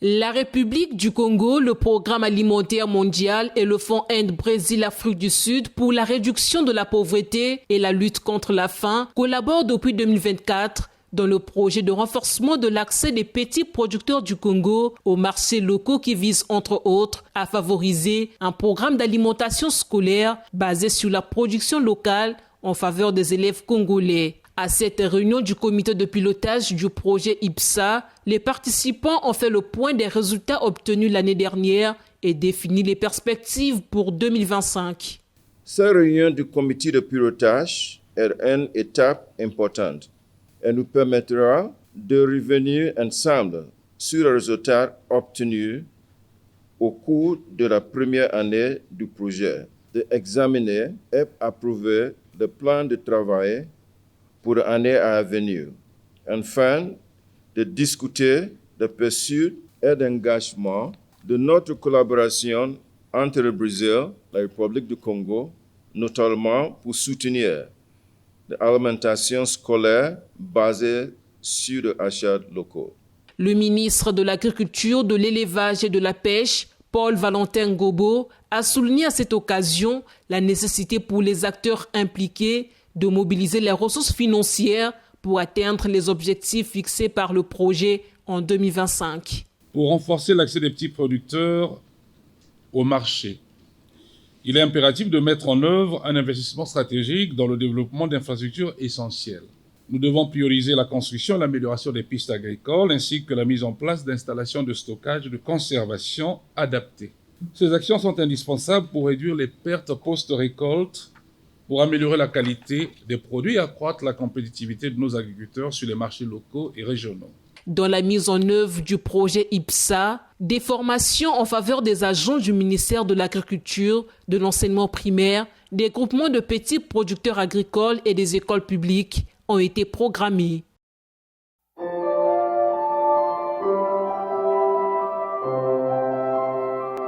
La République du Congo, le Programme alimentaire mondial et le Fonds Inde-Brésil-Afrique du Sud pour la réduction de la pauvreté et la lutte contre la faim collaborent depuis 2024 dans le projet de renforcement de l'accès des petits producteurs du Congo aux marchés locaux qui vise entre autres à favoriser un programme d'alimentation scolaire basé sur la production locale en faveur des élèves congolais. À cette réunion du comité de pilotage du projet IPSA, les participants ont fait le point des résultats obtenus l'année dernière et défini les perspectives pour 2025. Cette réunion du comité de pilotage est une étape importante. Elle nous permettra de revenir ensemble sur les résultats obtenus au cours de la première année du projet, d'examiner et approuver le plan de travail pour l'année à venir. Enfin, de discuter des pursuits et d'engagement de notre collaboration entre le Brésil et la République du Congo, notamment pour soutenir l'alimentation scolaire basée sur les achats locaux. Le ministre de l'Agriculture, de l'Élevage et de la Pêche, Paul Valentin Gobo, a souligné à cette occasion la nécessité pour les acteurs impliqués de mobiliser les ressources financières pour atteindre les objectifs fixés par le projet en 2025. Pour renforcer l'accès des petits producteurs au marché, il est impératif de mettre en œuvre un investissement stratégique dans le développement d'infrastructures essentielles. Nous devons prioriser la construction et l'amélioration des pistes agricoles ainsi que la mise en place d'installations de stockage et de conservation adaptées. Ces actions sont indispensables pour réduire les pertes post-récolte, pour améliorer la qualité des produits et accroître la compétitivité de nos agriculteurs sur les marchés locaux et régionaux. Dans la mise en œuvre du projet IPSA, des formations en faveur des agents du ministère de l'Agriculture, de l'enseignement primaire, des groupements de petits producteurs agricoles et des écoles publiques ont été programmées.